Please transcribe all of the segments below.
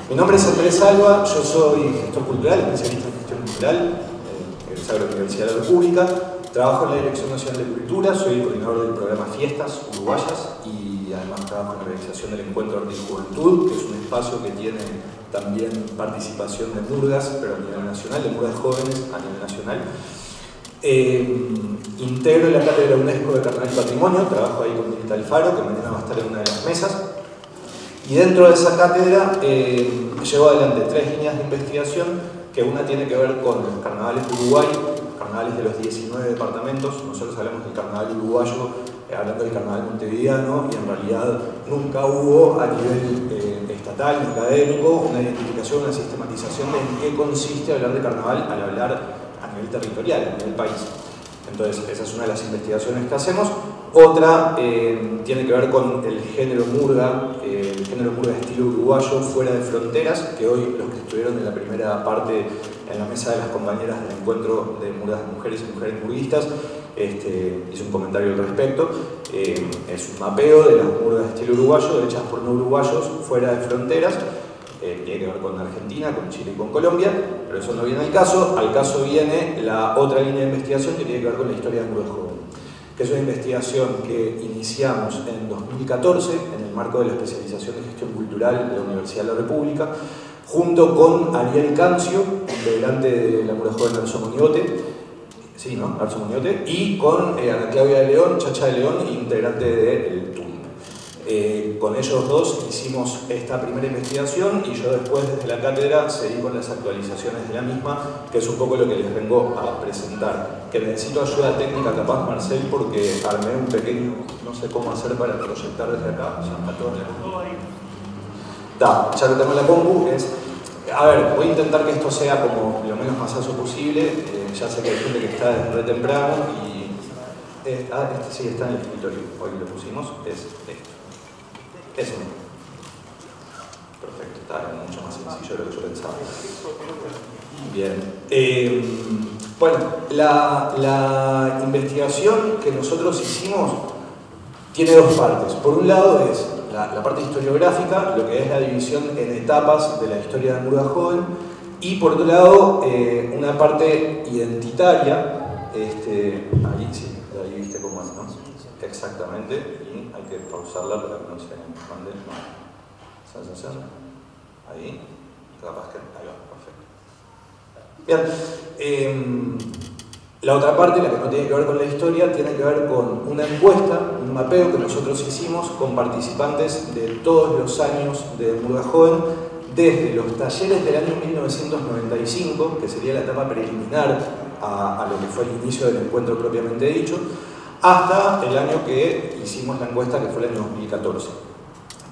Mi nombre es Andrés Alba, yo soy gestor cultural, especialista en gestión cultural, egresado de la Universidad de la República. Trabajo en la Dirección Nacional de Cultura, soy el coordinador del programa Fiestas Uruguayas y además trabajo en la organización del Encuentro Arte y Juventud, que es un espacio que tiene también participación de murgas, pero a nivel nacional, de murgas jóvenes a nivel nacional. Integro la Cátedra UNESCO de Carnaval y Patrimonio, trabajo ahí con Mirta Alfaro, que mañana va a estar en una de las mesas. Y dentro de esa cátedra llevo adelante 3 líneas de investigación, que una tiene que ver con los carnavales de Uruguay, los carnavales de los 19 departamentos. Nosotros hablamos del carnaval uruguayo, hablando del carnaval montevideano, y en realidad nunca hubo a nivel estatal ni académico una identificación, una sistematización de en qué consiste hablar de carnaval al hablar a nivel territorial, a nivel país. Entonces, esa es una de las investigaciones que hacemos. Otra tiene que ver con el género murga estilo uruguayo fuera de fronteras, que hoy los que estuvieron en la primera parte en la mesa de las compañeras del encuentro de murgas de mujeres y mujeres murguistas, hice un comentario al respecto. Es un mapeo de las murgas estilo uruguayo, hechas por no uruguayos fuera de fronteras. Tiene que ver con Argentina, con Chile y con Colombia, pero eso no viene al caso. Al caso viene la otra línea de investigación que tiene que ver con la historia de Murgas Joven, que es una investigación que iniciamos en 2014 en el marco de la especialización de gestión cultural de la Universidad de la República, junto con Ariel Cancio, integrante de la Murgas Joven Arzo Moniote, sí, ¿no? Arzo Moniote, y con Ana Claudia de León, Chacha de León, integrante del TUM. Con ellos dos hicimos esta primera investigación y yo después desde la cátedra seguí con las actualizaciones de la misma, que es un poco lo que les vengo a presentar. Que necesito ayuda técnica capaz, Marcel, porque armé un pequeño, no sé cómo hacer para proyectar desde acá, ya está todo en la compu. Ya lo tengo en la compu. A ver, voy a intentar que esto sea como lo menos masazo posible. Ya sé que hay gente que está desde re temprano y... sí, está en el escritorio, hoy lo pusimos, es esto. Eso mismo. Perfecto, está mucho más sencillo de lo que yo pensaba. Bien. Bueno, la investigación que nosotros hicimos tiene dos partes. Por un lado es la parte historiográfica, lo que es la división en etapas de la historia de Murga Joven, y por otro lado una parte identitaria. Ahí sí, ahí viste cómo es, ¿no? Exactamente, y hay que pausarla para que no se mande. Ahí, capaz que ahí va, perfecto. Bien, la otra parte, la que no tiene que ver con la historia, tiene que ver con una encuesta, un mapeo que nosotros hicimos con participantes de todos los años de Murga Joven, desde los talleres del año 1995, que sería la etapa preliminar a lo que fue el inicio del encuentro propiamente dicho, hasta el año que hicimos la encuesta, que fue el año 2014.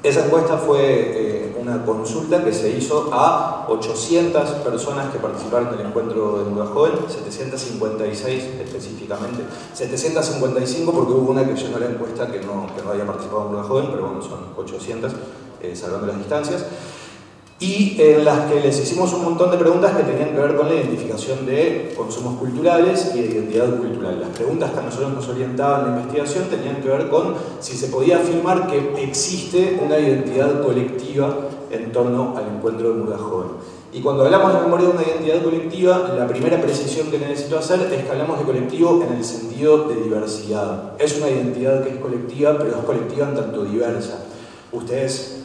Esa encuesta fue una consulta que se hizo a 800 personas que participaron del encuentro de Murga Joven, 756 específicamente, 755 porque hubo una que llenó la encuesta que no había participado en Murga Joven, pero bueno, son 800, salvando las distancias. Y en las que les hicimos un montón de preguntas que tenían que ver con la identificación de consumos culturales y de identidad cultural. Las preguntas que a nosotros nos orientaban en la investigación tenían que ver con si se podía afirmar que existe una identidad colectiva en torno al encuentro de Murga Joven. Y cuando hablamos de memoria de una identidad colectiva, la primera precisión que necesito hacer es que hablamos de colectivo en el sentido de diversidad. Es una identidad que es colectiva, pero es colectiva en tanto diversa. Ustedes...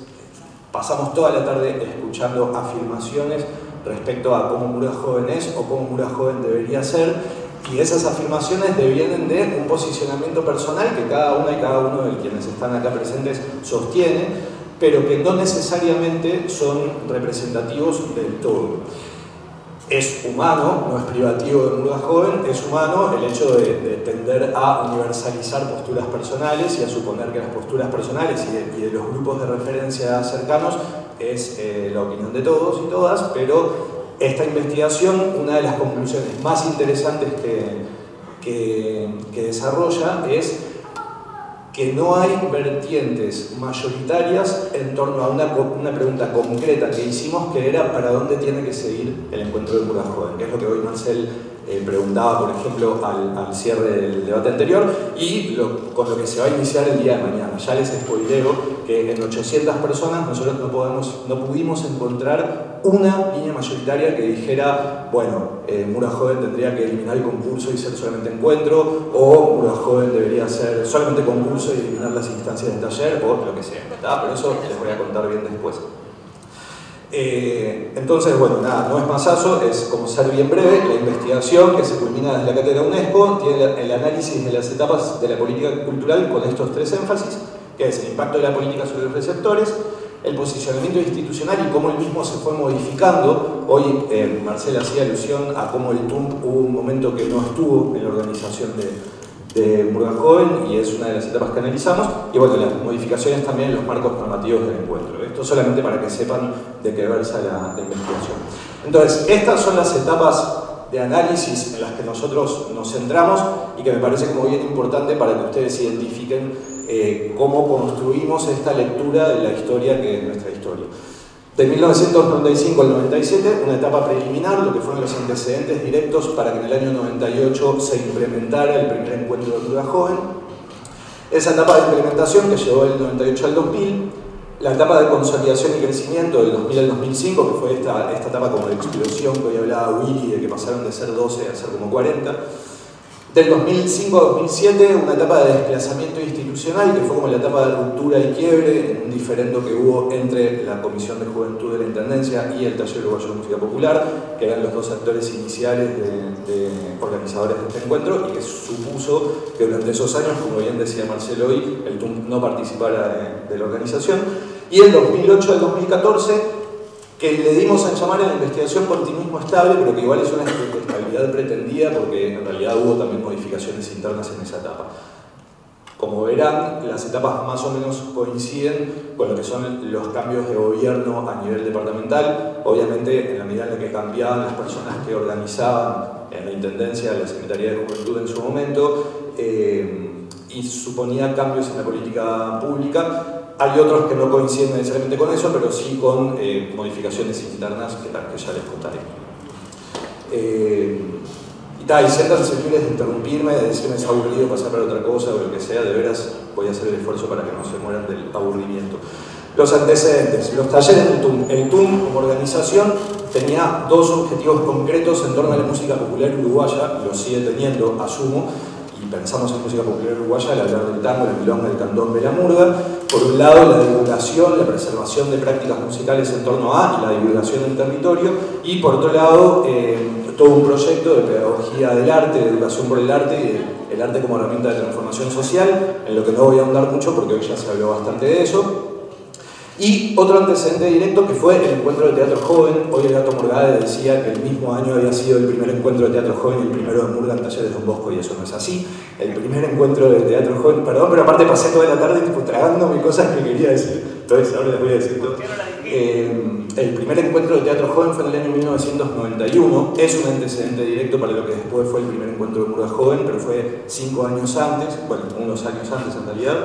pasamos toda la tarde escuchando afirmaciones respecto a cómo Murga Joven es o cómo Murga Joven debería ser, y esas afirmaciones devienen de un posicionamiento personal que cada una y cada uno de quienes están acá presentes sostiene, pero que no necesariamente son representativos del todo. Es humano, no es privativo de Murga Joven, es humano el hecho de tender a universalizar posturas personales y a suponer que las posturas personales y de los grupos de referencia cercanos es la opinión de todos y todas, pero esta investigación, una de las conclusiones más interesantes que desarrolla es que no hay vertientes mayoritarias en torno a una pregunta concreta que hicimos, que era ¿para dónde tiene que seguir el encuentro de Murga Joven? Que es lo que hoy Marcel preguntaba, por ejemplo, al cierre del debate anterior, y con lo que se va a iniciar el día de mañana. Ya les spoileo que en 800 personas nosotros no pudimos encontrar una línea mayoritaria que dijera, bueno, Murga Joven tendría que eliminar el concurso y ser solamente encuentro, o Murga Joven debería ser solamente concurso y eliminar las instancias de taller, o lo que sea, ¿tá? Pero eso les voy a contar bien después. Entonces, bueno, nada, no es masazo, es como ser bien breve. La investigación que se culmina desde la cátedra UNESCO tiene el análisis de las etapas de la política cultural con estos tres énfasis, que es el impacto de la política sobre los receptores, el posicionamiento institucional y cómo el mismo se fue modificando. Hoy Marcela hacía alusión a cómo el TUMP hubo un momento que no estuvo en la organización de Murga Joven, y es una de las etapas que analizamos, y bueno, las modificaciones también en los marcos normativos del encuentro. Esto solamente para que sepan de qué versa la investigación. Entonces, estas son las etapas de análisis en las que nosotros nos centramos y que me parece como bien importante para que ustedes identifiquen cómo construimos esta lectura de la historia que es nuestra historia. De 1995 al 97, una etapa preliminar, lo que fueron los antecedentes directos para que en el año 98 se implementara el primer encuentro de Murga Joven. Esa etapa de implementación que llevó del 98 al 2000, la etapa de consolidación y crecimiento del 2000 al 2005, que fue esta etapa como de explosión que hoy hablaba Willy, de que pasaron de ser 12 a ser como 40. Del 2005 a 2007, una etapa de desplazamiento institucional, que fue como la etapa de ruptura y quiebre en un diferendo que hubo entre la Comisión de Juventud de la Intendencia y el Taller Uruguayo de Música Popular, que eran los dos actores iniciales de organizadores de este encuentro, y que supuso que durante esos años, como bien decía Marcelo hoy, el TUMP no participara de la organización. Y el 2008 al 2014, que le dimos a llamar a la investigación continuismo estable, pero que igual es una estabilidad pretendida, porque en realidad hubo también modificaciones internas en esa etapa. Como verán, las etapas más o menos coinciden con lo que son los cambios de gobierno a nivel departamental. Obviamente, en la medida en la que cambiaban las personas que organizaban en la Intendencia, la Secretaría de Juventud en su momento, y suponía cambios en la política pública. Hay otros que no coinciden necesariamente con eso, pero sí con modificaciones internas que ya les contaré. Y siéntanse libres de interrumpirme, de decirme es aburrido, pasar para otra cosa o lo que sea. De veras voy a hacer el esfuerzo para que no se mueran del aburrimiento. Los antecedentes, los talleres del TUMP. El TUMP como organización tenía dos objetivos concretos en torno a la música popular uruguaya, lo sigue teniendo, asumo. Y pensamos en música popular uruguaya al hablar del tango, la milonga, el candombe, la murga. Por un lado, la divulgación, la preservación de prácticas musicales en torno a y la divulgación en territorio, y por otro lado, todo un proyecto de pedagogía del arte, de educación por el arte y el arte como herramienta de transformación social, en lo que no voy a ahondar mucho porque hoy ya se habló bastante de eso. Y otro antecedente directo que fue el encuentro de teatro joven. Hoy el Gato Morgade decía que el mismo año había sido el primer encuentro de teatro joven y el primero de Murga en Talleres Don Bosco, y eso no es así. El primer encuentro de teatro joven, perdón, pero aparte pasé toda la tarde tipo, tragándome cosas que quería decir, entonces ahora les voy a decir todo. El primer encuentro de teatro joven fue en el año 1991, es un antecedente directo para lo que después fue el primer encuentro de Murga Joven, pero fue 5 años antes, bueno, unos años antes en realidad.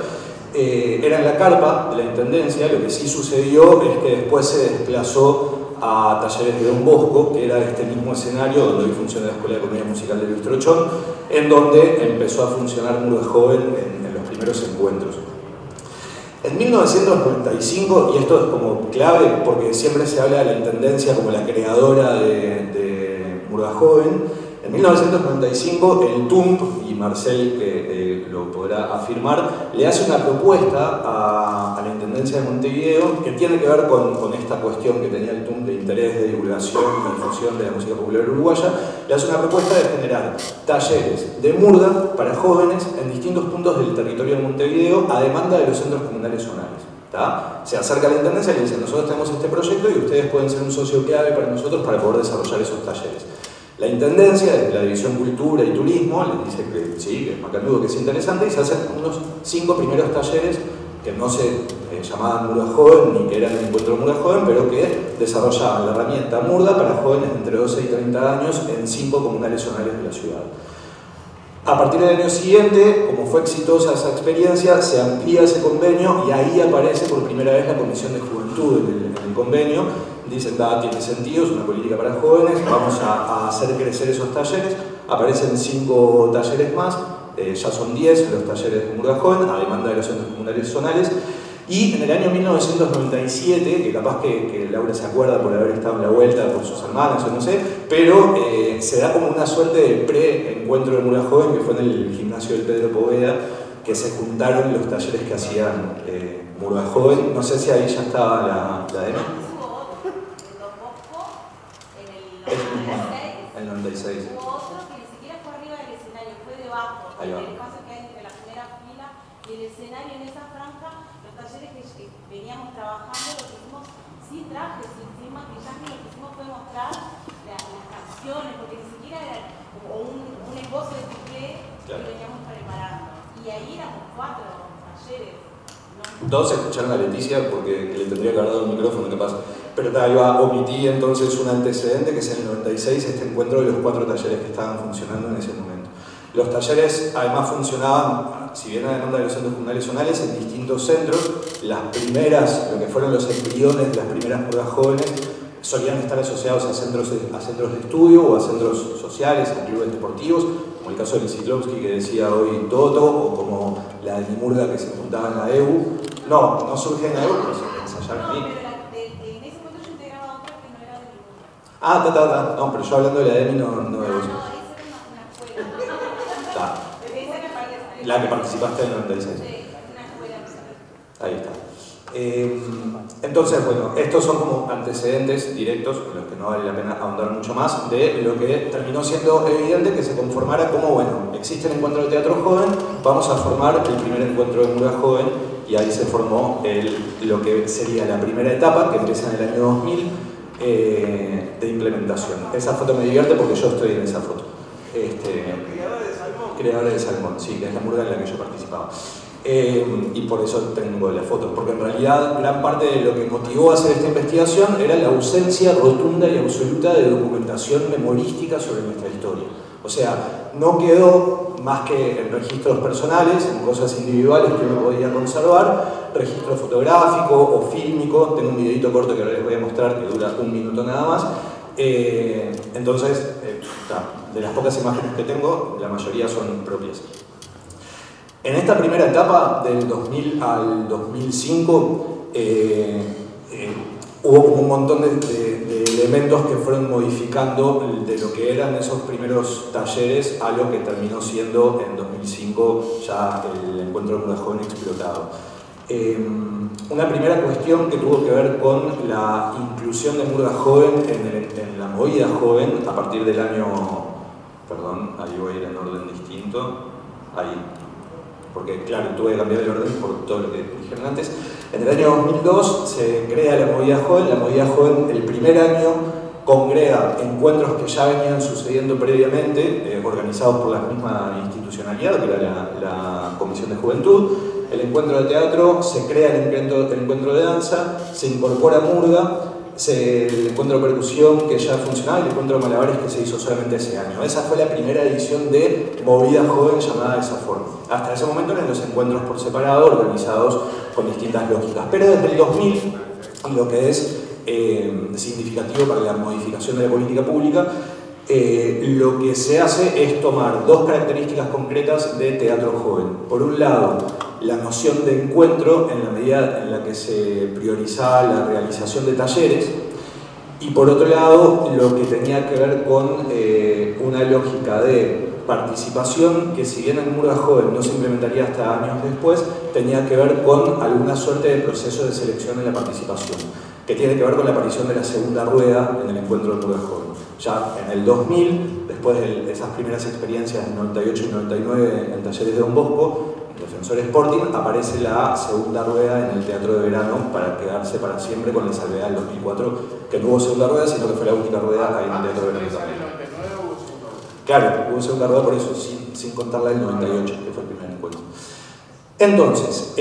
Era en la carpa de la Intendencia. Lo que sí sucedió es que después se desplazó a Talleres de Don Bosco, que era este mismo escenario donde hoy funciona la Escuela de Comedia Musical de Luis Trochón, en donde empezó a funcionar Murga Joven en los primeros encuentros. En 1995, y esto es como clave porque siempre se habla de la Intendencia como la creadora de Murga Joven, en 1995 el TUMP, y Marcel que lo podrá afirmar, le hace una propuesta a la Intendencia de Montevideo que tiene que ver con esta cuestión que tenía el TUMP de interés de divulgación y difusión de la música popular uruguaya. Le hace una propuesta de generar talleres de murga para jóvenes en distintos puntos del territorio de Montevideo a demanda de los centros comunales zonales. Se acerca a la Intendencia y le dice: nosotros tenemos este proyecto y ustedes pueden ser un socio clave para nosotros para poder desarrollar esos talleres. La Intendencia, desde la División Cultura y Turismo, les dice que sí, que es macanudo, que es interesante, y se hacen unos 5 primeros talleres que no se llamaban Murga Joven ni que eran el encuentro de Murga Joven, pero que desarrollaban la herramienta Murga para jóvenes de entre 12 y 30 años en 5 comunales zonales de la ciudad. A partir del año siguiente, como fue exitosa esa experiencia, se amplía ese convenio y ahí aparece por primera vez la Comisión de Juventud en el convenio. Dicen, tiene sentido, es una política para jóvenes, vamos a hacer crecer esos talleres. Aparecen 5 talleres más, ya son 10 los talleres de Murga Joven, a demanda de los centros comunales zonales. Y en el año 1997, que capaz que Laura se acuerda por haber estado en la vuelta por sus hermanas o no sé, pero se da como una suerte de pre-encuentro de Murga Joven, que fue en el gimnasio del Pedro Poveda, que se juntaron los talleres que hacían Murga Joven. No sé si ahí ya estaba la demo. En el 96. Hubo otro que ni siquiera fue arriba del escenario, fue debajo, en el espacio que hay entre la primera fila y el escenario. En esa franja, los talleres que veníamos trabajando los hicimos sin trajes, sin maquillaje. Lo que hicimos fue mostrar las canciones, porque ni siquiera era como un esbozo de couplé que veníamos preparando. Y ahí éramos 4 talleres. Todos escucharon a Leticia porque le tendría que haber dado el micrófono, ¿qué pasa? Pero omití entonces un antecedente, que es en el 96, este encuentro de los 4 talleres que estaban funcionando en ese momento. Los talleres además funcionaban, si bien a demanda de los centros comunales zonales, en distintos centros. Las primeras, lo que fueron los embriones de las primeras Murgas Jóvenes, solían estar asociados a centros de estudio o a centros sociales, a clubes deportivos, como el caso de Ciclowski que decía hoy Toto, o como la de Murga que se juntaba en la EBU. No surge en la EBU, pero se ensayaron ahí. En ese momento yo integraba otra que no era de Murga. No, pero yo hablando de la EMI no de vos. No, esa era una escuela. La que participaste en el 96. Sí, una escuela. Ahí está. Entonces, bueno, estos son como antecedentes directos, en los que no vale la pena ahondar mucho más, de lo que terminó siendo evidente que se conformara como, bueno, existe el encuentro de teatro joven, vamos a formar el primer encuentro de Murga Joven, y ahí se formó lo que sería la primera etapa, que empieza en el año 2000, de implementación. Esa foto me divierte porque yo estoy en esa foto. Creadora de Salmón, sí, que es la Murga en la que yo participaba. Y por eso tengo la foto, porque en realidad gran parte de lo que motivó a hacer esta investigación era la ausencia rotunda y absoluta de documentación memorística sobre nuestra historia. O sea, no quedó más que en registros personales, en cosas individuales que uno podía conservar, registro fotográfico o fílmico. Tengo un videito corto que ahora les voy a mostrar que dura 1 minuto nada más. Entonces, de las pocas imágenes que tengo, la mayoría son propias. En esta primera etapa, del 2000 al 2005, hubo como un montón de elementos que fueron modificando de lo que eran esos primeros talleres a lo que terminó siendo en 2005 ya el encuentro de Murga Joven explotado. Una primera cuestión que tuvo que ver con la inclusión de Murga Joven en la movida joven a partir del año... Perdón, ahí voy a ir en orden distinto. Ahí. Porque claro, tuve que cambiar el orden por todo lo que dijeron antes. En el año 2002 se crea la movida joven. La movida joven el primer año congrega encuentros que ya venían sucediendo previamente, organizados por la misma institucionalidad, que era la Comisión de Juventud. El encuentro de teatro, se crea el encuentro de danza, se incorpora Murga, el encuentro de percusión que ya funcionaba, y el encuentro de malabares que se hizo solamente ese año. Esa fue la primera edición de movida joven llamada de esa forma. Hasta ese momento eran los encuentros por separado, organizados con distintas lógicas. Pero desde el 2000, lo que es significativo para la modificación de la política pública, lo que se hace es tomar 2 características concretas de teatro joven. Por un lado, la noción de encuentro en la medida en la que se priorizaba la realización de talleres, y por otro lado, lo que tenía que ver con una lógica de participación que, si bien en Murga Joven no se implementaría hasta años después, tenía que ver con alguna suerte de proceso de selección en la participación, que tiene que ver con la aparición de la segunda rueda en el encuentro de Murga Joven. Ya en el 2000, después de esas primeras experiencias en 98 y 99 en talleres de Don Bosco, Defensor Sporting, aparece la segunda rueda en el Teatro de Verano para quedarse para siempre, con la salvedad del 2004, que no hubo segunda rueda, sino que fue la única rueda ahí en el Teatro de Verano también. Claro, hubo segunda rueda por eso, sin contarla del 98, que fue el primer encuentro. Entonces,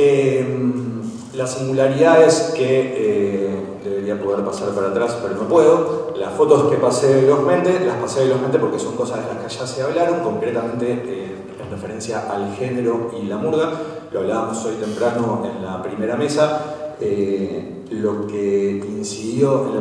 la singularidad es que debería poder pasar para atrás, pero no puedo. Las fotos que pasé velozmente, las pasé velozmente porque son cosas de las que ya se hablaron, concretamente en referencia al género y la murga. Lo hablábamos hoy temprano en la primera mesa. Lo que incidió en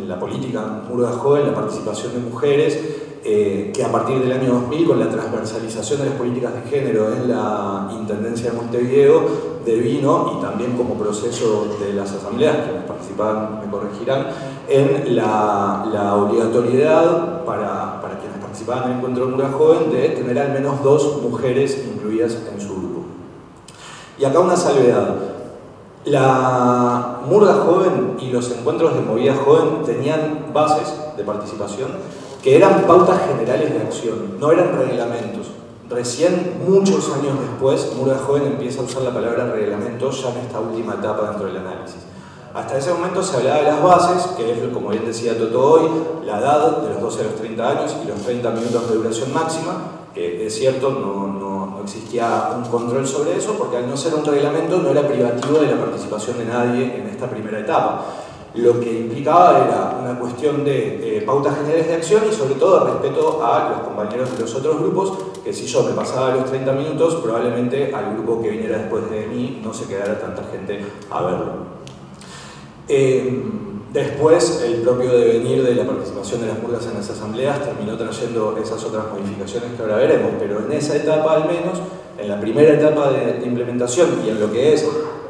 la política murga joven, la participación de mujeres, que a partir del año 2000, con la transversalización de las políticas de género en la Intendencia de Montevideo, devino, y también como proceso de las asambleas, quienes participaban me corregirán, en la obligatoriedad para quienes participaban en el encuentro de Murga Joven de tener al menos 2 mujeres incluidas en su grupo. Y acá una salvedad. La Murga Joven y los encuentros de movida joven tenían bases de participación que eran pautas generales de acción, no eran reglamentos. Recién, muchos años después, Murga Joven empieza a usar la palabra reglamento ya en esta última etapa dentro del análisis. Hasta ese momento se hablaba de las bases, que es, como bien decía Toto hoy, la edad de los 12 a los 30 años y los 30 minutos de duración máxima, que es cierto, no existía un control sobre eso, porque al no ser un reglamento no era privativo de la participación de nadie en esta primera etapa. Lo que implicaba era una cuestión de pautas generales de acción y sobre todo respeto a los compañeros de los otros grupos, que si yo me pasaba los 30 minutos, probablemente al grupo que viniera después de mí no se quedara tanta gente a verlo. Después, el propio devenir de la participación de las murgas en las asambleas terminó trayendo esas otras modificaciones que ahora veremos, pero en esa etapa al menos, en la primera etapa de implementación y en lo que es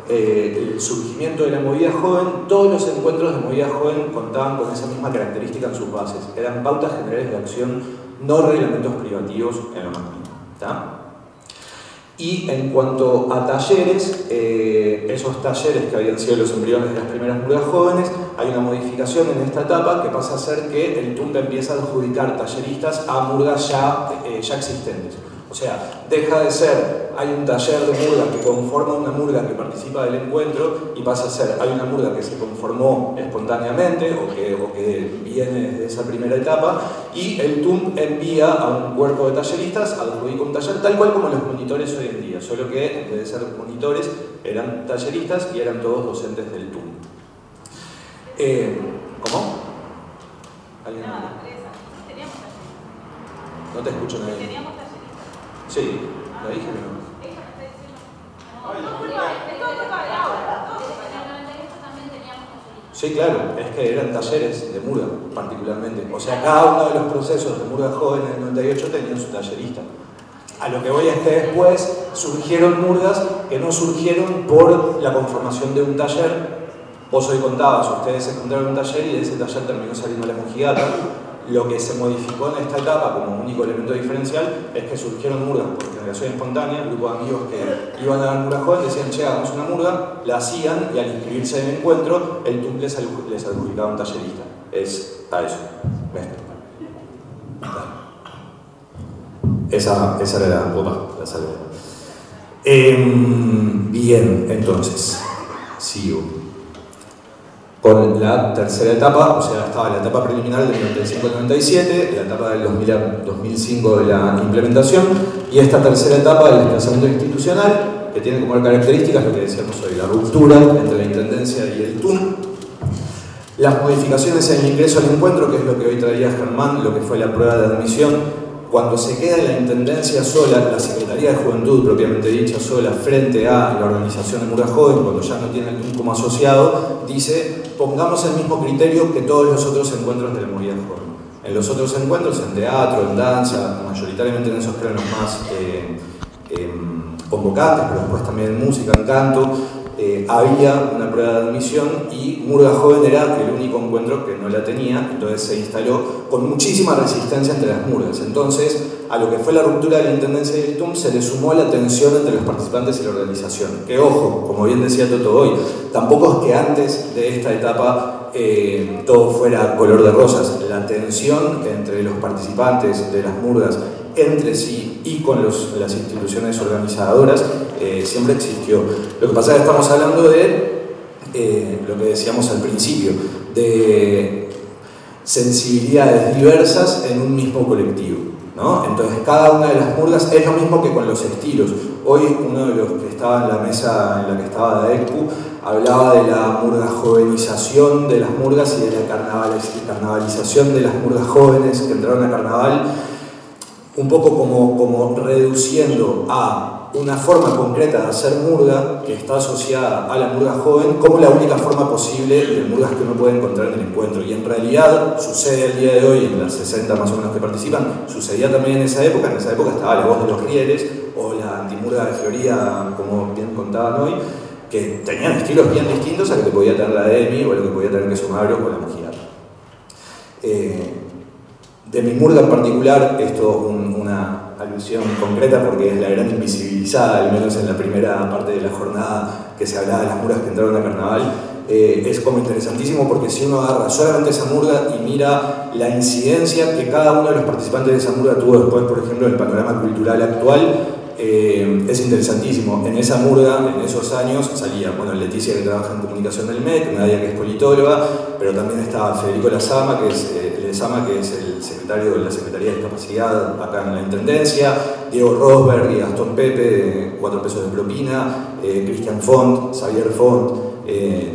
el surgimiento de la movida joven, todos los encuentros de movida joven contaban con esa misma característica en sus bases. Eran pautas generales de acción, no reglamentos privativos en lo más mínimo. ¿Tá? Y en cuanto a talleres, esos talleres que habían sido los embriones de las primeras murgas jóvenes, hay una modificación en esta etapa que pasa a ser que el TUNP empieza a adjudicar talleristas a murgas ya existentes. O sea, deja de ser, hay un taller de murga que conforma una murga que participa del encuentro y pasa a ser, hay una murga que se conformó espontáneamente o que viene desde esa primera etapa y el TUNP envía a un cuerpo de talleristas, adjudica un taller tal cual como los monitores hoy en día, solo que en vez de ser monitores eran talleristas y eran todos docentes del TUNP. ¿Cómo? ¿Alguien? Teníamos talleristas. No te escucho nadie. Teníamos talleristas. Sí, la dije, pero no. Ella me está diciendo. Sí, claro, es que eran talleres de murga, particularmente. O sea, cada uno de los procesos de murga joven en el 98 tenían su tallerista. A lo que voy es que después surgieron murgas que no surgieron por la conformación de un taller. Vos hoy contabas, ustedes encontraron un taller y de ese taller terminó saliendo la mojigata. Lo que se modificó en esta etapa como único elemento diferencial es que surgieron murgas por generación espontánea, un grupo de amigos que iban a dar murga joven, decían, che, hagamos una murga, la hacían y al inscribirse en el encuentro, el TUNP les adjudicaba un tallerista. Es a eso. Esa era la salvedad. Bien, entonces, sigo. Con la tercera etapa, o sea, estaba la etapa preliminar del 95 al 97, la etapa del 2000 al 2005 de la implementación, y esta tercera etapa del desplazamiento institucional, que tiene como características lo que decíamos hoy, la ruptura entre la Intendencia y el TUNP, las modificaciones en el ingreso al encuentro, que es lo que hoy traía Germán, lo que fue la prueba de admisión. Cuando se queda la Intendencia sola, la Secretaría de Juventud propiamente dicha sola, frente a la organización de Murga Joven, cuando ya no tiene el TUNP como asociado, dice, pongamos el mismo criterio que todos los otros encuentros de la movida joven. En los otros encuentros, en teatro, en danza, mayoritariamente en esos planos más convocantes, pero después también en música, en canto, había una prueba de admisión y Murga Joven era el único encuentro que no la tenía, entonces se instaló con muchísima resistencia entre las murgas. Entonces, a lo que fue la ruptura de la Intendencia y el TUNP se le sumó la tensión entre los participantes y la organización. Que ojo, como bien decía Toto hoy, tampoco es que antes de esta etapa todo fuera color de rosas. La tensión entre los participantes de las murgas entre sí y con las instituciones organizadoras siempre existió. Lo que pasa es que estamos hablando de lo que decíamos al principio, de sensibilidades diversas en un mismo colectivo, ¿no? Entonces cada una de las murgas es lo mismo que con los estilos. Hoy uno de los que estaba en la mesa en la que estaba Daekpu hablaba de la murga jovenización de las murgas y de la carnavalización de las murgas jóvenes que entraron a carnaval, un poco como reduciendo a a una forma concreta de hacer murga que está asociada a la murga joven como la única forma posible de murgas que uno puede encontrar en el encuentro. Y en realidad sucede el día de hoy, en las 60 más o menos que participan, sucedía también en esa época estaba La Voz de los Rieles o la Antimurga de Florida, como bien contaban hoy, que tenían estilos bien distintos a lo que podía tener la Demi o a lo que podía tener Queso Magro o la Mojigato. De mi murga en particular, esto una alusión concreta porque es la gran invisibilizada, al menos en la primera parte de la jornada que se hablaba de las murgas que entraron a carnaval, es como interesantísimo porque si uno agarra solamente esa murga y mira la incidencia que cada uno de los participantes de esa murga tuvo después, por ejemplo, en el panorama cultural actual, es interesantísimo. En esa murga, en esos años, salía, bueno, Leticia, que trabaja en comunicación del MEC, Nadia, que es politóloga, pero también estaba Federico Lezama, que es el secretario de la Secretaría de Discapacidad acá en la Intendencia, Diego Rosberg y Gastón Pepe, 4 pesos de propina, Cristian Font, Xavier Font,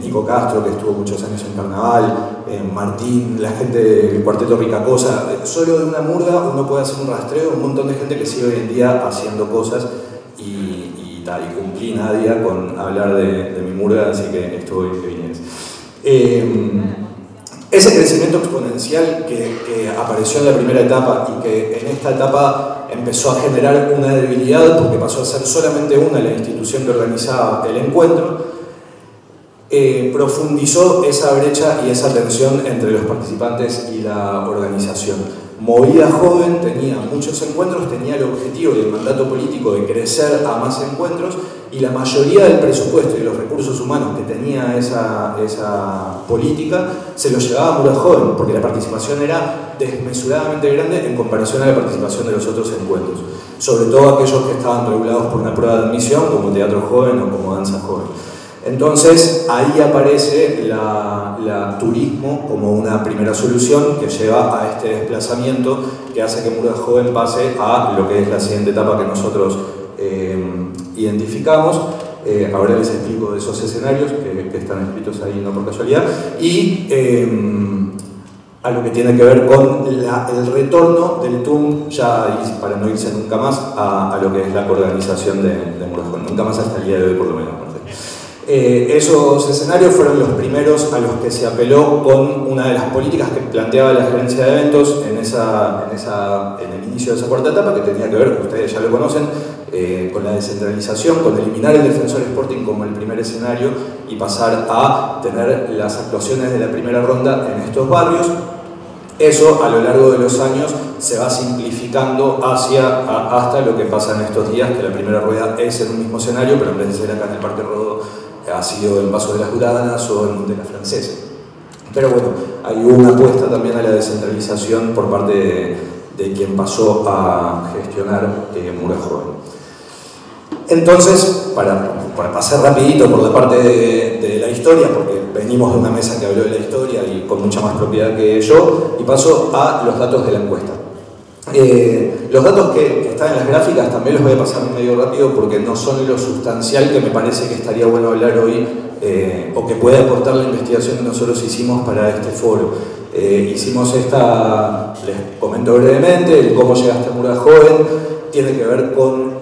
Nico Castro, que estuvo muchos años en Carnaval, Martín, la gente del Cuarteto Ricacosa. Solo de una murga uno puede hacer un rastreo de un montón de gente que sigue hoy en día haciendo cosas y cumplí Nadia con hablar de mi murga, así que estoy bien. Ese crecimiento exponencial que apareció en la primera etapa y que en esta etapa empezó a generar una debilidad porque pasó a ser solamente una la institución que organizaba el encuentro, profundizó esa brecha y esa tensión entre los participantes y la organización. Movida Joven tenía muchos encuentros, tenía el objetivo y el mandato político de crecer a más encuentros, y la mayoría del presupuesto y los recursos humanos que tenía esa política se lo llevaba a Movida Joven, porque la participación era desmesuradamente grande en comparación a la participación de los otros encuentros, sobre todo aquellos que estaban regulados por una prueba de admisión, como Teatro Joven o como Danza Joven. Entonces ahí aparece la turismo como una primera solución que lleva a este desplazamiento que hace que Murga Joven pase a lo que es la siguiente etapa que nosotros identificamos. Ahora les explico de esos escenarios que están escritos ahí no por casualidad, y a lo que tiene que ver con el retorno del TUM, ya para no irse nunca más a lo que es la coorganización de Murga Joven, nunca más hasta el día de hoy por lo menos. Esos escenarios fueron los primeros a los que se apeló con una de las políticas que planteaba la gerencia de eventos en el inicio de esa cuarta etapa, que tenía que ver, ustedes ya lo conocen, con la descentralización, con eliminar el Defensor Sporting como el primer escenario y pasar a tener las actuaciones de la primera ronda en estos barrios. Eso a lo largo de los años se va simplificando hasta lo que pasa en estos días, que la primera rueda es en un mismo escenario, pero en vez de ser acá en el Parque Rodó, ha sido en Paso de las Duranas o en Monte la Francesa. Pero bueno, hay una apuesta también a la descentralización por parte de quien pasó a gestionar Murga Joven. Entonces, para pasar rapidito por la parte de la historia, porque venimos de una mesa que habló de la historia y con mucha más propiedad que yo, y paso a los datos de la encuesta. Los datos que están en las gráficas también los voy a pasar medio rápido porque no son lo sustancial que me parece que estaría bueno hablar hoy o que puede aportar la investigación que nosotros hicimos para este foro. Hicimos les comento brevemente, el cómo llegaste a Murga Joven, tiene que ver con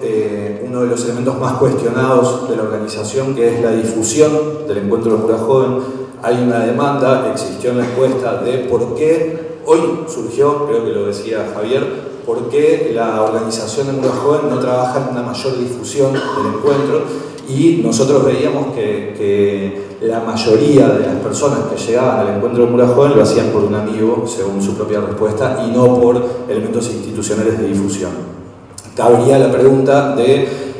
uno de los elementos más cuestionados de la organización, que es la difusión del encuentro de Murga Joven. Hay una demanda, existió en la encuesta, de por qué hoy surgió, creo que lo decía Javier, por qué la organización de Murga Joven no trabaja en una mayor difusión del encuentro, y nosotros veíamos que la mayoría de las personas que llegaban al encuentro de Murga Joven lo hacían por un amigo, según su propia respuesta, y no por elementos institucionales de difusión. Cabría la pregunta de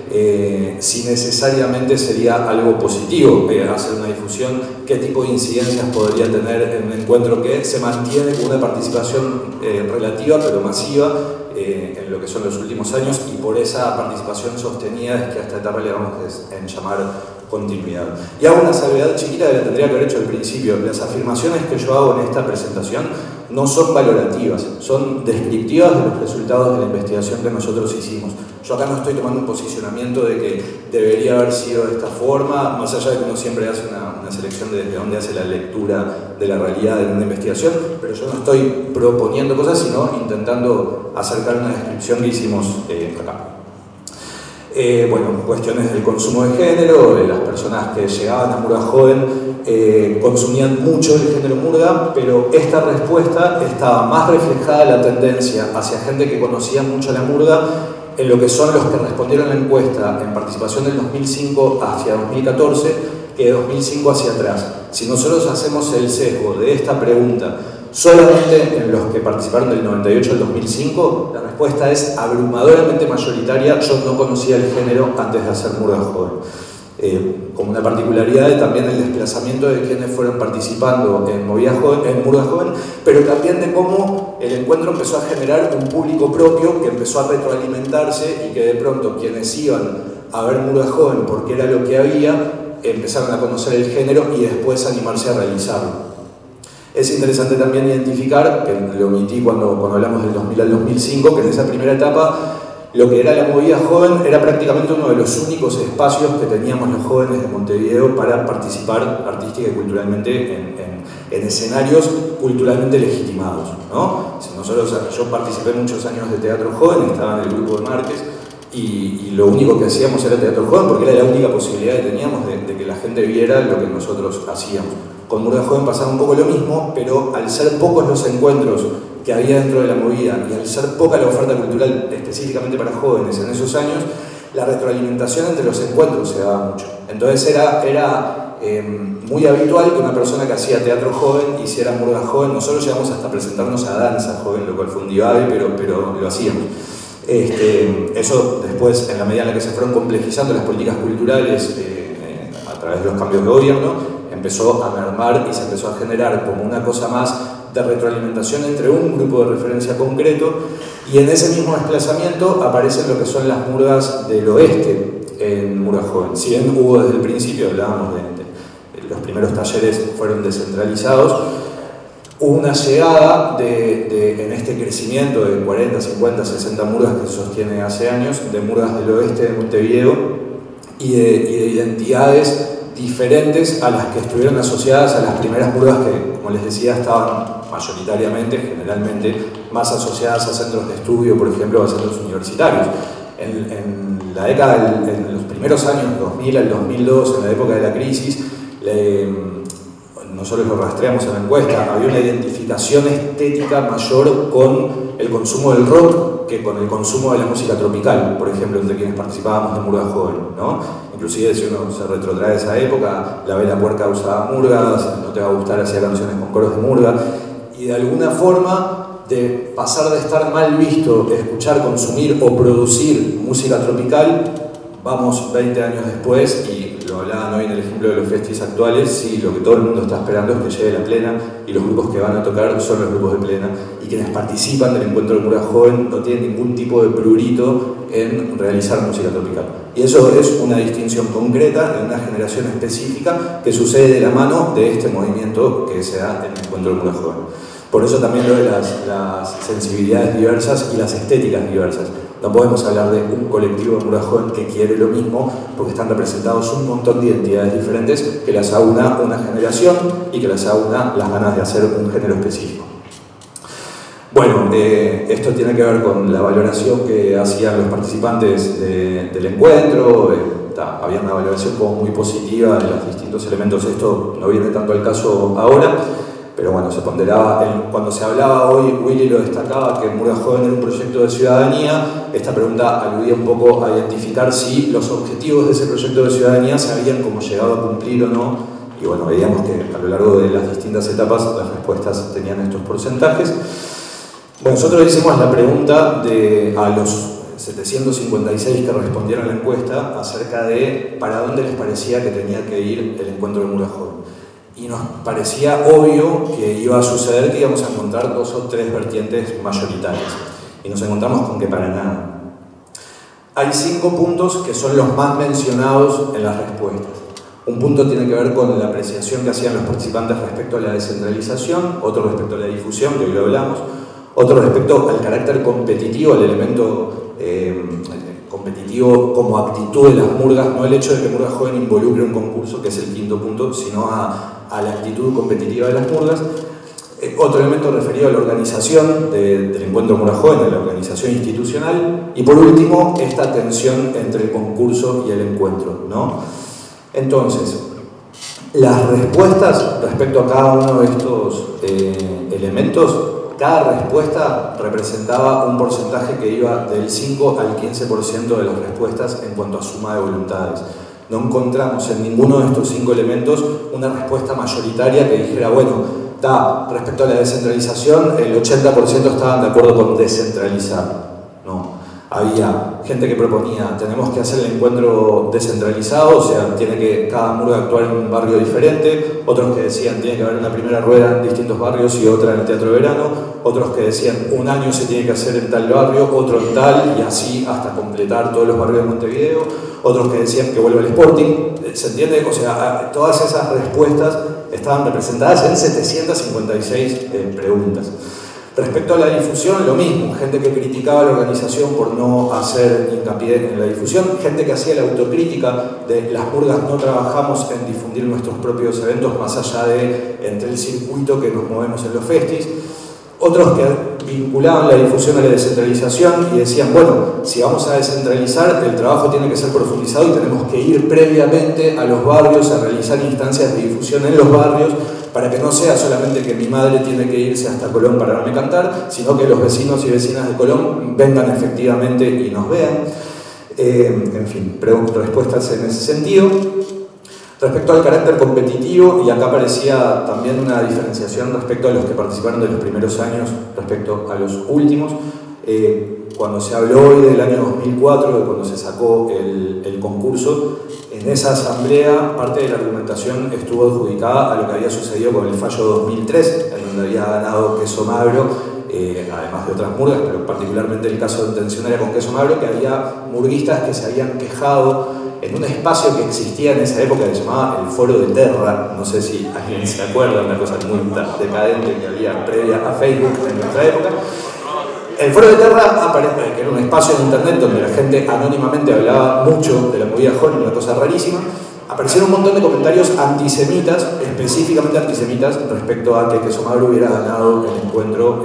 si necesariamente sería algo positivo hacer una difusión, qué tipo de incidencias podría tener en un encuentro que se mantiene con una participación relativa pero masiva en lo que son los últimos años, y por esa participación sostenida es que a esta etapa le vamos a llamar continuidad. Y hago una salvedad chiquita que la tendría que haber hecho al principio. Las afirmaciones que yo hago en esta presentación no son valorativas, son descriptivas de los resultados de la investigación que nosotros hicimos. Yo acá no estoy tomando un posicionamiento de que debería haber sido de esta forma, más allá de que uno siempre hace una selección de desde dónde hace la lectura de la realidad de una investigación, pero yo no estoy proponiendo cosas, sino intentando acercar una descripción que hicimos acá. Bueno, cuestiones del consumo de género, las personas que llegaban a Murga Joven consumían mucho el género murga, pero esta respuesta estaba más reflejada en la tendencia hacia gente que conocía mucho la murga en lo que son los que respondieron a la encuesta en participación del 2005 hacia 2014 que de 2005 hacia atrás. Si nosotros hacemos el sesgo de esta pregunta solamente en los que participaron del 98 al 2005, la respuesta es abrumadoramente mayoritaria. Yo no conocía el género antes de hacer Murga Joven. Como una particularidad también el desplazamiento de quienes fueron participando en Murga Joven, pero también de cómo el encuentro empezó a generar un público propio que empezó a retroalimentarse y que de pronto quienes iban a ver Murga Joven porque era lo que había, empezaron a conocer el género y después animarse a realizarlo. Es interesante también identificar, que lo omití cuando hablamos del 2000 al 2005, que en esa primera etapa lo que era la movida joven era prácticamente uno de los únicos espacios que teníamos los jóvenes de Montevideo para participar artística y culturalmente en escenarios culturalmente legitimados, ¿no? Yo participé muchos años de teatro joven, estaba en el grupo de Márquez, y lo único que hacíamos era teatro joven porque era la única posibilidad que teníamos de que la gente viera lo que nosotros hacíamos. Con Murga Joven pasaba un poco lo mismo, pero al ser pocos los encuentros que había dentro de la movida y al ser poca la oferta cultural específicamente para jóvenes en esos años, la retroalimentación entre los encuentros se daba mucho. Entonces era muy habitual que una persona que hacía teatro joven hiciera Murga Joven. Nosotros llegamos hasta presentarnos a danza joven, lo cual fue un divague, pero lo hacíamos. Eso después, en la medida en la que se fueron complejizando las políticas culturales a través de los cambios de gobierno, empezó a mermar y se empezó a generar como una cosa más de retroalimentación entre un grupo de referencia concreto, y en ese mismo desplazamiento aparecen lo que son las murgas del oeste en Murga Joven. Si bien hubo desde el principio, hablábamos de los primeros talleres fueron descentralizados, hubo una llegada en este crecimiento de 40, 50, 60 murgas que se sostiene hace años, de murgas del oeste de Montevideo y de identidades diferentes a las que estuvieron asociadas a las primeras murgas que, como les decía, estaban mayoritariamente, generalmente, más asociadas a centros de estudio, por ejemplo, a centros universitarios. En la década, en los primeros años, 2000 al 2002, en la época de la crisis, nosotros lo rastreamos en la encuesta, había una identificación estética mayor con el consumo del rock que con el consumo de la música tropical, por ejemplo, entre quienes participábamos de Murga Joven, ¿no? Inclusive si uno se retrotrae a esa época, La Vela Puerca usaba murgas, No te va a gustar, hacía canciones con coros de murga, y de alguna forma de pasar de estar mal visto escuchar, consumir o producir música tropical, vamos 20 años después, y lo hablaban hoy en el ejemplo de los festis actuales, sí, lo que todo el mundo está esperando es que llegue la plena, y los grupos que van a tocar son los grupos de plena, y quienes participan del encuentro de Murga Joven no tienen ningún tipo de prurito en realizar música tropical. Y eso es una distinción concreta en una generación específica que sucede de la mano de este movimiento que se da en el encuentro de Murga Joven. Por eso también lo de las sensibilidades diversas y las estéticas diversas. No podemos hablar de un colectivo de Murga Joven que quiere lo mismo, porque están representados un montón de identidades diferentes que las aúna una generación y que las aúna las ganas de hacer un género específico. Bueno, esto tiene que ver con la valoración que hacían los participantes del encuentro. Había una valoración como muy positiva de los distintos elementos. Esto no viene tanto al caso ahora, pero bueno, se ponderaba, cuando se hablaba hoy, Willy lo destacaba, que Murga Joven era un proyecto de ciudadanía. Esta pregunta aludía un poco a identificar si los objetivos de ese proyecto de ciudadanía se habían como llegado a cumplir o no, y bueno, veíamos que a lo largo de las distintas etapas las respuestas tenían estos porcentajes. Bueno, nosotros hicimos la pregunta a los 756 que respondieron a la encuesta acerca de para dónde les parecía que tenía que ir el encuentro de Murga Joven. Y nos parecía obvio que iba a suceder que íbamos a encontrar 2 o 3 vertientes mayoritarias. Y nos encontramos con que para nada. Hay 5 puntos que son los más mencionados en las respuestas. Un punto tiene que ver con la apreciación que hacían los participantes respecto a la descentralización, otro respecto a la difusión, que hoy lo hablamos, otro respecto al carácter competitivo, al elemento competitivo como actitud de las murgas, no el hecho de que Murga Joven involucre un concurso, que es el 5.º punto, sino a la actitud competitiva de las murgas. Otro elemento referido a la organización del encuentro Murga Joven, de la organización institucional, y por último, esta tensión entre el concurso y el encuentro, ¿no? Entonces, las respuestas respecto a cada uno de estos elementos, cada respuesta representaba un porcentaje que iba del 5 al 15% de las respuestas en cuanto a suma de voluntades. No encontramos en ninguno de estos 5 elementos una respuesta mayoritaria que dijera, bueno, respecto a la descentralización, el 80% estaban de acuerdo con descentralizar. No, había gente que proponía, tenemos que hacer el encuentro descentralizado, o sea, tiene que cada murga actuar en un barrio diferente, otros que decían, tiene que haber una primera rueda en distintos barrios y otra en el Teatro de Verano, otros que decían, un año se tiene que hacer en tal barrio, otro en tal, y así hasta completar todos los barrios de Montevideo, otros que decían que vuelva el Sporting, ¿se entiende? O sea, todas esas respuestas estaban representadas en 756 preguntas. Respecto a la difusión, lo mismo, gente que criticaba a la organización por no hacer hincapié en la difusión, gente que hacía la autocrítica de las murgas no trabajamos en difundir nuestros propios eventos más allá de entre el circuito que nos movemos en los festis, otros que vinculaban la difusión a la descentralización y decían, bueno, si vamos a descentralizar, el trabajo tiene que ser profundizado y tenemos que ir previamente a los barrios a realizar instancias de difusión en los barrios para que no sea solamente que mi madre tiene que irse hasta Colón para verme cantar, sino que los vecinos y vecinas de Colón vengan efectivamente y nos vean. En fin, respuestas en ese sentido. Respecto al carácter competitivo, y acá aparecía también una diferenciación respecto a los que participaron de los primeros años respecto a los últimos. Cuando se habló hoy del año 2004, de cuando se sacó el concurso, en esa asamblea parte de la argumentación estuvo adjudicada a lo que había sucedido con el fallo 2003, en donde había ganado Queso Magro, además de otras murgas, pero particularmente el caso de Tensionaria con Queso Magro, que había murguistas que se habían quejado en un espacio que existía en esa época que se llamaba el Foro de Terra, no sé si alguien se acuerda, una cosa muy decadente que había previa a Facebook en nuestra época. El Foro de Terra, que era un espacio en internet donde la gente anónimamente hablaba mucho de la movida joven, una cosa rarísima, aparecieron un montón de comentarios antisemitas, específicamente antisemitas, respecto a que Queso Magro hubiera ganado el encuentro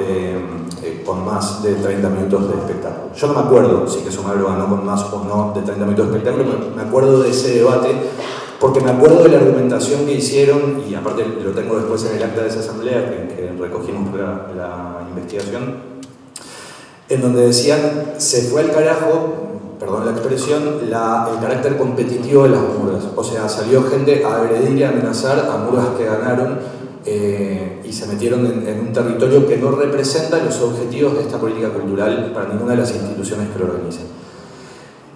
con más de 30 minutos de espectáculo. Yo no me acuerdo si Queso Magro ganó con más o no de 30 minutos de espectáculo, me acuerdo de ese debate, porque me acuerdo de la argumentación que hicieron, y aparte lo tengo después en el acta de esa asamblea que recogimos la investigación, en donde decían, se fue al carajo, perdón la expresión, el carácter competitivo de las murgas. O sea, salió gente a agredir y a amenazar a murgas que ganaron y se metieron en un territorio que no representa los objetivos de esta política cultural para ninguna de las instituciones que lo organizan.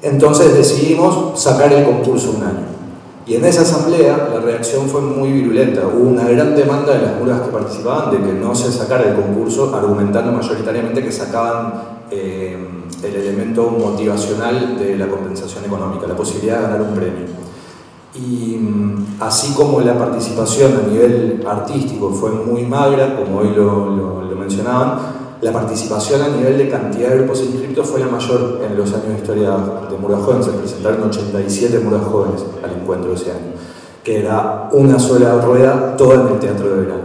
Entonces decidimos sacar el concurso un año. Y en esa asamblea la reacción fue muy virulenta. Hubo una gran demanda de las murgas que participaban de que no se sacara el concurso, argumentando mayoritariamente que sacaban el elemento motivacional de la compensación económica, la posibilidad de ganar un premio. Y así como la participación a nivel artístico fue muy magra, como hoy lo mencionaban, la participación a nivel de cantidad de grupos inscriptos fue la mayor en los años de historia de Murga Joven. Se presentaron 87 murgas jóvenes al encuentro ese año, que era una sola rueda, toda en el Teatro de Verano.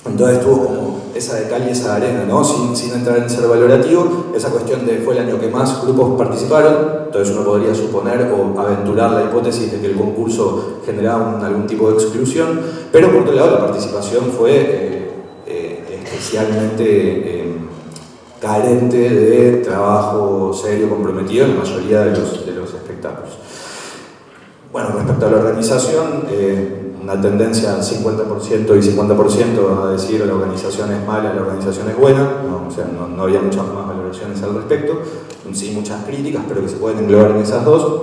Entonces tuvo como esa de cal y esa de arena, ¿no? Sin entrar en ser valorativo, esa cuestión de fue el año que más grupos participaron, entonces uno podría suponer o aventurar la hipótesis de que el concurso generaba algún tipo de exclusión, pero por otro lado la participación fue especialmente carente de trabajo serio, comprometido en la mayoría de los espectáculos. Bueno, respecto a la organización, una tendencia 50% y 50% a decir la organización es mala, la organización es buena, no, o sea, no había muchas más valoraciones al respecto, sí muchas críticas, pero que se pueden englobar en esas dos.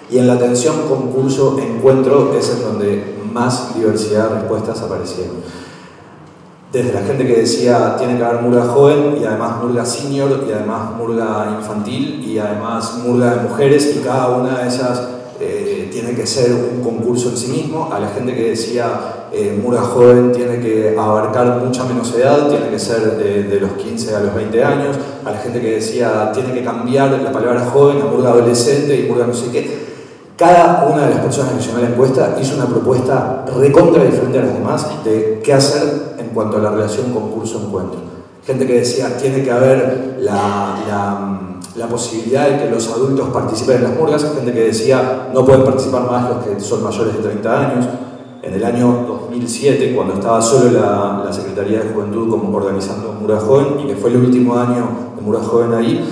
Y en la tensión concurso-encuentro es en donde más diversidad de respuestas aparecieron. Desde la gente que decía tiene que haber murga joven y además murga senior y además murga infantil y además murga de mujeres, y cada una de esas tiene que ser un concurso en sí mismo, a la gente que decía murga joven tiene que abarcar mucha menos edad, tiene que ser de los 15 a los 20 años, a la gente que decía tiene que cambiar la palabra joven a murga adolescente y murga no sé qué. Cada una de las personas que llenó la encuesta hizo una propuesta recontra diferente a las demás de qué hacer en cuanto a la relación concurso-encuentro. Gente que decía, tiene que haber la posibilidad de que los adultos participen en las murgas, gente que decía, no pueden participar más los que son mayores de 30 años. En el año 2007, cuando estaba solo la Secretaría de Juventud como organizando Murga Joven, y que fue el último año de Murga Joven ahí,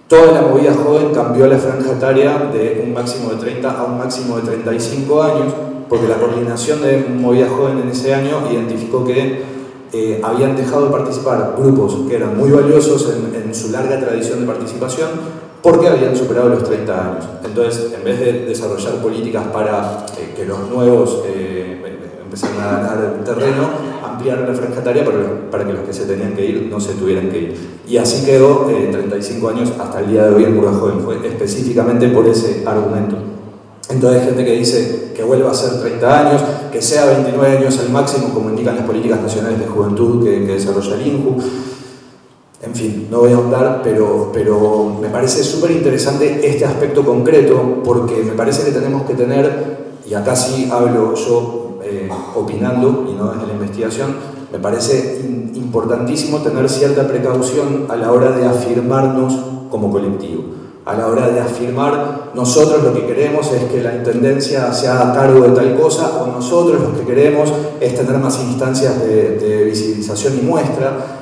toda la movida joven cambió la franja etaria de un máximo de 30 a un máximo de 35 años, porque la coordinación de movida joven en ese año identificó que habían dejado de participar grupos que eran muy valiosos en su larga tradición de participación, porque habían superado los 30 años. Entonces, en vez de desarrollar políticas para que los nuevos empezaran a ganar terreno, ampliaron la franja etaria para que los que se tenían que ir no se tuvieran que ir. Y así quedó 35 años hasta el día de hoy en Murga Joven. Fue específicamente por ese argumento. Entonces hay gente que dice que vuelva a ser 30 años, que sea 29 años al máximo, como indican las políticas nacionales de juventud que desarrolla el INJU. En fin, no voy a ahondar, pero me parece súper interesante este aspecto concreto, porque me parece que tenemos que tener, y acá sí hablo yo opinando y no desde la investigación, me parece importantísimo tener cierta precaución a la hora de afirmarnos como colectivo. A la hora de afirmar, nosotros lo que queremos es que la intendencia se haga cargo de tal cosa, o nosotros lo que queremos es tener más instancias de visibilización y muestra,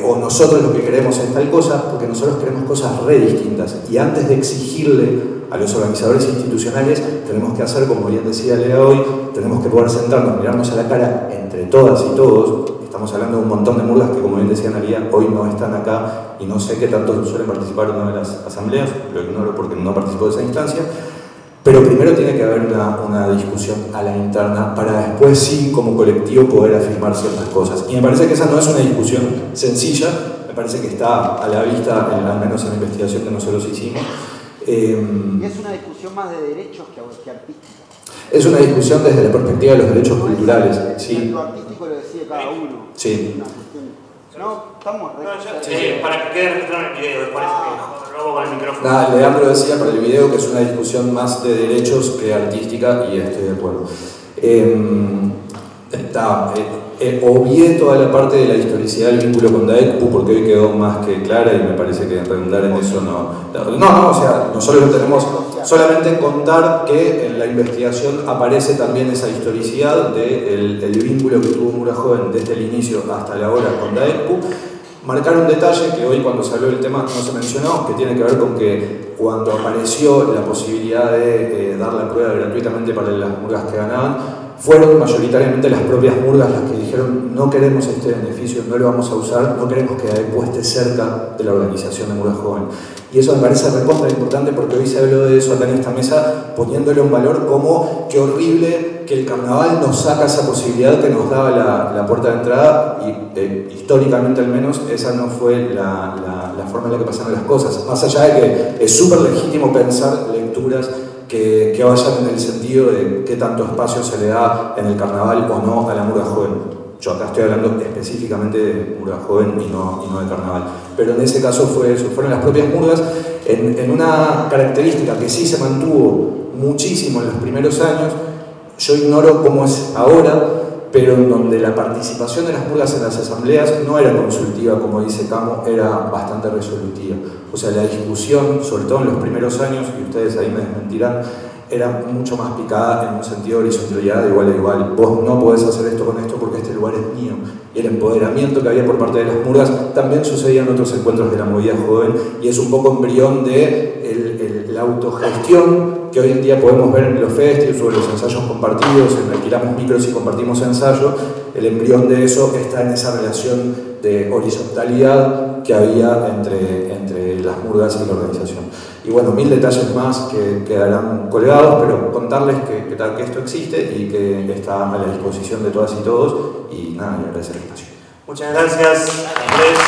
o nosotros lo que queremos es tal cosa, porque nosotros queremos cosas re distintas. Y antes de exigirle a los organizadores institucionales, tenemos que hacer, como bien decía Lea hoy, tenemos que poder sentarnos, mirarnos a la cara entre todas y todos. Estamos hablando de un montón de murgas que, como bien decía Analia, hoy no están acá y no sé qué tanto suelen participar en una de las asambleas, lo ignoro porque no participó de esa instancia, pero primero tiene que haber una discusión a la interna para después sí, como colectivo, poder afirmar ciertas cosas. Y me parece que esa no es una discusión sencilla, me parece que está a la vista, al menos en la investigación que nosotros hicimos. Y es una discusión más de derechos que artística. Es una discusión desde la perspectiva de los derechos culturales. Sí. Lo artístico lo decide cada uno. Sí. No, estamos Sí, para que quede registrado en el video, después luego con el micrófono. Nada, Leandro decía para el video que es una discusión más de derechos que artística, y estoy de acuerdo. Obvié toda la parte de la historicidad del vínculo con DAECPU porque hoy quedó más que clara y me parece que redundar en eso no, o sea, nosotros lo tenemos solamente contar que en la investigación aparece también esa historicidad del vínculo que tuvo Murga Joven desde el inicio hasta la hora con DAECPU. Marcar un detalle que hoy cuando se habló del tema no se mencionó, que tiene que ver con que cuando apareció la posibilidad de dar la prueba gratuitamente para las murgas que ganaban, fueron mayoritariamente las propias murgas las que dijeron no queremos este beneficio, no lo vamos a usar, no queremos que DAECPU esté cerca de la organización de Murga Joven. Y eso me parece recontra importante porque hoy se habló de eso acá en esta mesa, poniéndole un valor como qué horrible que el carnaval nos saca esa posibilidad que nos daba la puerta de entrada, y históricamente al menos esa no fue la forma en la que pasaron las cosas. Más allá de que es súper legítimo pensar lecturas que vayan en el sentido de qué tanto espacio se le da en el carnaval o no a la Murga Joven. Yo acá estoy hablando específicamente de Murga Joven y no de carnaval. Pero en ese caso fue eso, fueron las propias murgas en una característica que sí se mantuvo muchísimo en los primeros años. Yo ignoro cómo es ahora, pero en donde la participación de las murgas en las asambleas no era consultiva, como dice Camo, era bastante resolutiva. O sea, la discusión, sobre todo en los primeros años, y ustedes ahí me desmentirán, era mucho más picada en un sentido de horizontalidad de igual a igual. Vos no podés hacer esto con esto porque este lugar es mío. Y el empoderamiento que había por parte de las murgas también sucedía en otros encuentros de la movida joven, y es un poco embrión de la autogestión que hoy en día podemos ver en los festivals o en los ensayos compartidos, en alquilamos micros y compartimos ensayo. El embrión de eso está en esa relación de horizontalidad que había entre las murgas y la organización. Y bueno, 1000 detalles más que quedarán colgados, pero contarles que esto existe y que está a la disposición de todas y todos, y nada, y agradecer el espacio. Muchas gracias, Andrés.